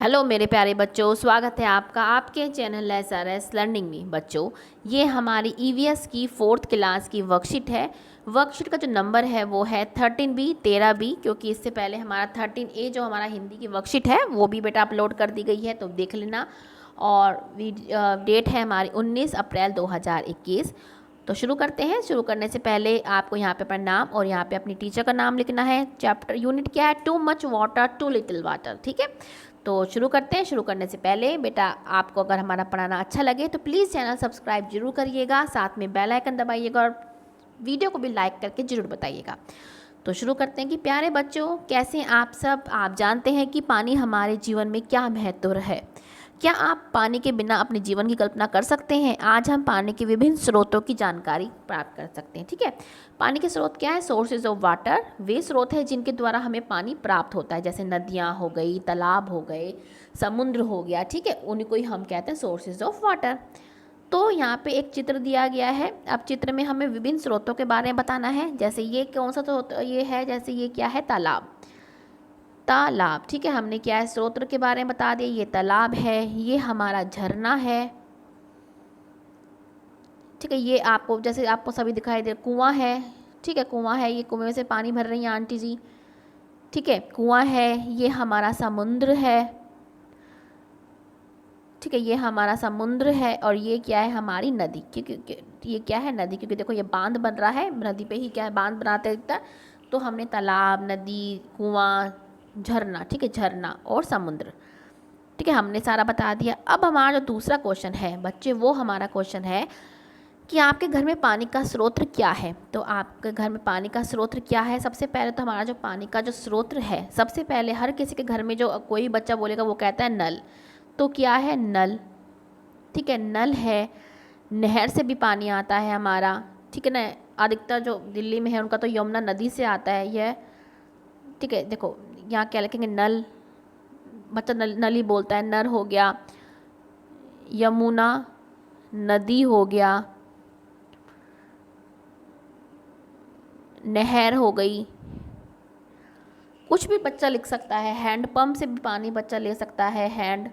Hello मेरे प्यारे बच्चों, स्वागत है आपका आपके चैनल SRS लर्निंग में। बच्चों, ये हमारी EVS की 4th क्लास की वर्कशीट है। वर्कशीट का जो नंबर है वो है 13B 13B, क्योंकि इससे पहले हमारा 13A जो हमारा हिंदी की वर्कशीट है वो भी बेटा अपलोड कर दी गई है, तो देख लेना। और डेट है हमारी 19 अप्रैल 2021। तो शुरू करते हैं। शुरू करने से पहले आपको यहाँ पे अपना नाम और यहाँ पे अपनी टीचर का नाम लिखना है। चैप्टर यूनिट क्या है? Too much water too little water. ठीक है, तो शुरू करते हैं। शुरू करने से पहले बेटा आपको अगर हमारा पढ़ाना अच्छा लगे तो प्लीज़ चैनल सब्सक्राइब जरूर करिएगा, साथ में बेल आइकन दबाइएगा और वीडियो को भी लाइक करके ज़रूर बताइएगा। तो शुरू करते हैं कि प्यारे बच्चों, कैसे आप सब। आप जानते हैं कि पानी हमारे जीवन में क्या महत्व है। क्या आप पानी के बिना अपने जीवन की कल्पना कर सकते हैं? आज हम पानी के विभिन्न स्रोतों की जानकारी प्राप्त कर सकते हैं। ठीक है, पानी के स्रोत क्या है? सोर्सेज ऑफ वाटर, वे स्रोत है जिनके द्वारा हमें पानी प्राप्त होता है, जैसे नदियाँ हो गई, तालाब हो गए, समुद्र हो गया। ठीक है, उनको ही हम कहते हैं सोर्सेज ऑफ वाटर। तो यहाँ पे एक चित्र दिया गया है। अब चित्र में हमें विभिन्न स्रोतों के बारे में बताना है। जैसे ये कौन सा स्रोत ये है? जैसे ये क्या है? तालाब। तालाब, ठीक है, हमने क्या है स्रोत के बारे में बता दिया। ये तालाब है, ये हमारा झरना है। ठीक है, ये आपको जैसे आपको सभी दिखाई दे, कुआं है। ठीक है, कुआं है, ये कुएं में से पानी भर रही हैं आंटी जी। ठीक है, कुआं है, ये हमारा समुद्र है। ठीक है, ये हमारा समुद्र है। और ये क्या है? हमारी नदी। क्योंकि ये क्या है? नदी, क्योंकि देखो ये बांध बन रहा है, नदी पे ही क्या है बांध बनाते हैं। तो हमने तालाब, नदी, कुआं, झरना, ठीक है, झरना और समुद्र। ठीक है, हमने सारा बता दिया। अब हमारा जो दूसरा क्वेश्चन है बच्चे, वो हमारा क्वेश्चन है कि आपके घर में पानी का स्रोत क्या है। तो आपके घर में पानी का स्रोत क्या है? सबसे पहले तो हमारा जो पानी का जो स्रोत है, सबसे पहले हर किसी के घर में जो कोई बच्चा बोलेगा वो कहता है नल। तो क्या है? नल। ठीक है, नल है। नहर से भी पानी आता है हमारा। ठीक है ना, अधिकतर जो दिल्ली में है उनका तो यमुना नदी से आता है यह। ठीक है, देखो यहाँ क्या लिखेंगे? नल। बच्चा नल ही बोलता है। नर हो गया, यमुना नदी हो गया, नहर हो गई। कुछ भी बच्चा लिख सकता है। हैंड पंप से भी पानी बच्चा ले सकता है, हैंड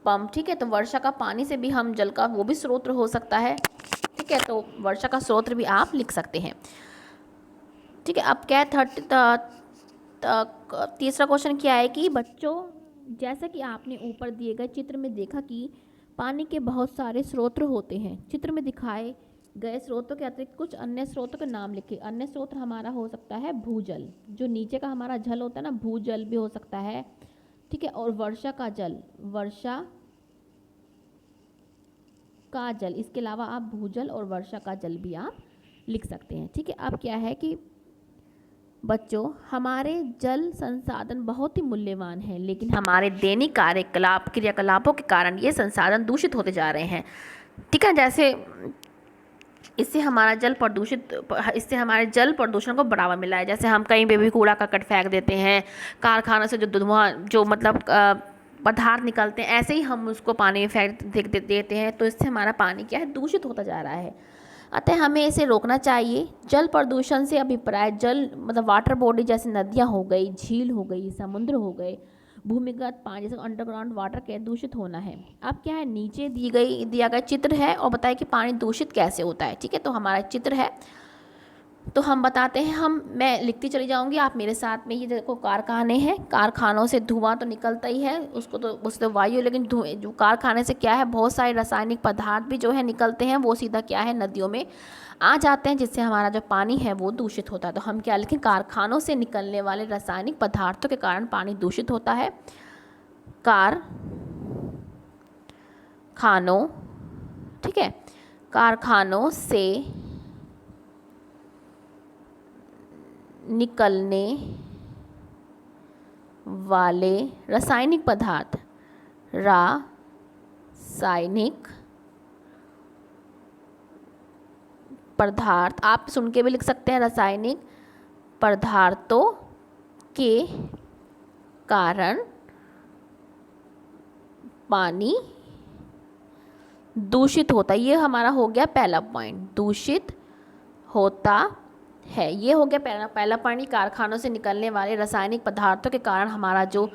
पंप। ठीक है, तो वर्षा का पानी से भी हम जल का वो भी स्रोत हो सकता है। ठीक है, तो वर्षा का स्रोत भी आप लिख सकते हैं। ठीक है, अब क्या है तीसरा क्वेश्चन क्या है कि बच्चों, जैसा कि आपने ऊपर दिए गए चित्र में देखा कि पानी के बहुत सारे स्रोत होते हैं। चित्र में दिखाए गए स्रोतों के अतिरिक्त कुछ अन्य स्रोतों के नाम लिखे। अन्य स्रोत हमारा हो सकता है भूजल, जो नीचे का हमारा जल होता है ना, भूजल भी हो सकता है। ठीक है, और वर्षा का जल, वर्षा का जल। इसके अलावा आप भूजल और वर्षा का जल भी आप लिख सकते हैं। ठीक है, अब क्या है कि बच्चों, हमारे जल संसाधन बहुत ही मूल्यवान हैं, लेकिन हमारे दैनिक क्रियाकलापों के कारण ये संसाधन दूषित होते जा रहे हैं। ठीक है, जैसे इससे हमारे जल प्रदूषण को बढ़ावा मिला है। जैसे हम कहीं पे भी कूड़ा करकट फेंक देते हैं, कारखानों से जो धुआं जो मतलब पदार्थ निकलते हैं, ऐसे ही हम उसको पानी में फेंक देते हैं। तो इससे हमारा पानी क्या है? दूषित होता जा रहा है। अतः हमें इसे रोकना चाहिए। जल प्रदूषण से अभिप्राय जल मतलब वाटर बॉडी, जैसे नदियाँ हो गई, झील हो गई, समुद्र हो गए, भूमिगत पानी जैसे अंडरग्राउंड वाटर के दूषित होना है। अब क्या है, नीचे दिया गया चित्र है और बताया कि पानी दूषित कैसे होता है। ठीक है, तो हमारा चित्र है, तो हम बताते हैं। मैं लिखती चली जाऊंगी, आप मेरे साथ में। ये देखो कारखाने हैं, कारखानों से धुआं तो निकलता ही है, उससे वायु, लेकिन जो कारखाने से क्या है, बहुत सारे रासायनिक पदार्थ भी जो है निकलते हैं, वो सीधा क्या है नदियों में आ जाते हैं, जिससे हमारा जो पानी है वो दूषित होता है। तो हम क्या लिखें? कारखानों से निकलने वाले रासायनिक पदार्थों के कारण पानी दूषित होता है। कारखानों, ठीक है, कारखानों से निकलने वाले रासायनिक पदार्थ, रासायनिक पदार्थ आप सुन के भी लिख सकते हैं। रासायनिक पदार्थों के कारण पानी दूषित होता है। ये हमारा हो गया पहला पॉइंट, दूषित होता है। ये हो गया पहला पॉइंट, कारखानों से निकलने वाले रासायनिक पदार्थों के कारण हमारा जो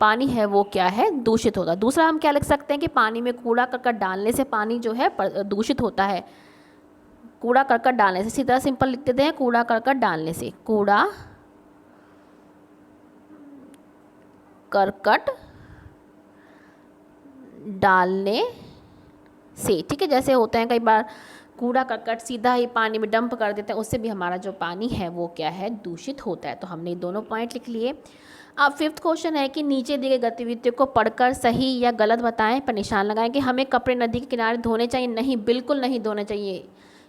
पानी है वो क्या है, दूषित होता है। दूसरा हम क्या लिख सकते हैं कि पानी में कूड़ा करकट डालने से पानी जो है दूषित होता है। कूड़ा करकट डालने से, सीधा सिंपल लिख देते हैं, कूड़ा करकट डालने से, कूड़ा करकट डालने से, ठीक है। जैसे होते हैं कई बार कूड़ा करकट सीधा ही पानी में डंप कर देते हैं, उससे भी हमारा जो पानी है वो क्या है, दूषित होता है। तो हमने दोनों पॉइंट लिख लिए। अब 5th क्वेश्चन है कि नीचे दी गई गतिविधियों को पढ़कर सही या गलत बताएं, पर निशान लगाएं। कि हमें कपड़े नदी के किनारे धोने चाहिए, नहीं, बिल्कुल नहीं धोने चाहिए,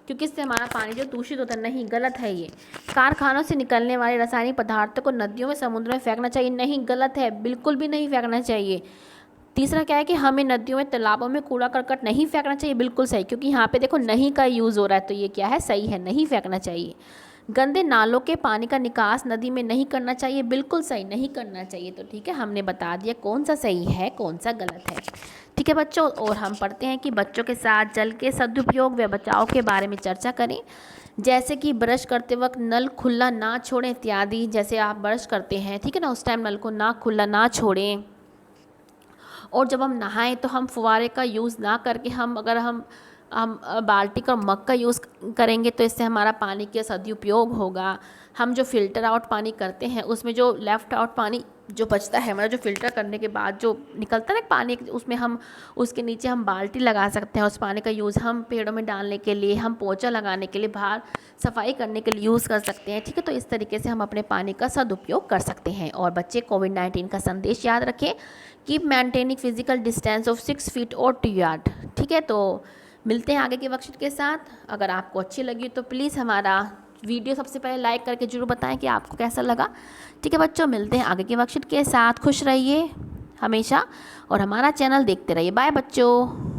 क्योंकि इससे हमारा पानी जो दूषित होता है, नहीं, गलत है ये। कारखानों से निकलने वाले रासायनिक पदार्थों को नदियों में, समुद्र में फेंकना चाहिए, नहीं, गलत है, बिल्कुल भी नहीं फेंकना चाहिए। तीसरा क्या है कि हमें नदियों में, तालाबों में कूड़ा करकट नहीं फेंकना चाहिए, बिल्कुल सही, क्योंकि यहाँ पे देखो नहीं का यूज़ हो रहा है, तो ये क्या है, सही है, नहीं फेंकना चाहिए। गंदे नालों के पानी का निकास नदी में नहीं करना चाहिए, बिल्कुल सही, नहीं करना चाहिए। तो ठीक है, हमने बता दिया कौन सा सही है, कौन सा गलत है। ठीक है बच्चों, और हम पढ़ते हैं कि बच्चों के साथ जल के सदुपयोग व बचाव के बारे में चर्चा करें, जैसे कि ब्रश करते वक्त नल खुला ना छोड़ें इत्यादि। जैसे आप ब्रश करते हैं, ठीक है ना, उस टाइम नल को ना खुला ना छोड़ें। और जब हम नहाएं तो हम फुवारे का यूज़ ना करके अगर हम बाल्टी का मग का यूज़ करेंगे तो इससे हमारा पानी का सदुपयोग होगा। हम जो फ़िल्टर आउट पानी करते हैं उसमें जो लेफ़्ट आउट पानी जो बचता है, हमारा जो फ़िल्टर करने के बाद जो निकलता है ना पानी, उसमें हम उसके नीचे हम बाल्टी लगा सकते हैं। उस पानी का यूज़ हम पेड़ों में डालने के लिए, हम पोछा लगाने के लिए, बाहर सफाई करने के लिए यूज़ कर सकते हैं। ठीक है, तो इस तरीके से हम अपने पानी का सदुपयोग कर सकते हैं। और बच्चे कोविड-19 का संदेश याद रखें, keep maintaining physical distance of 6 feet और 2 यार्ड। ठीक है, तो मिलते हैं आगे के वर्कशीट के साथ। अगर आपको अच्छी लगी तो प्लीज़ हमारा वीडियो सबसे पहले लाइक करके ज़रूर बताएं कि आपको कैसा लगा। ठीक है बच्चों, मिलते हैं आगे के वर्कशीट के साथ। खुश रहिए हमेशा और हमारा चैनल देखते रहिए। बाय बच्चों।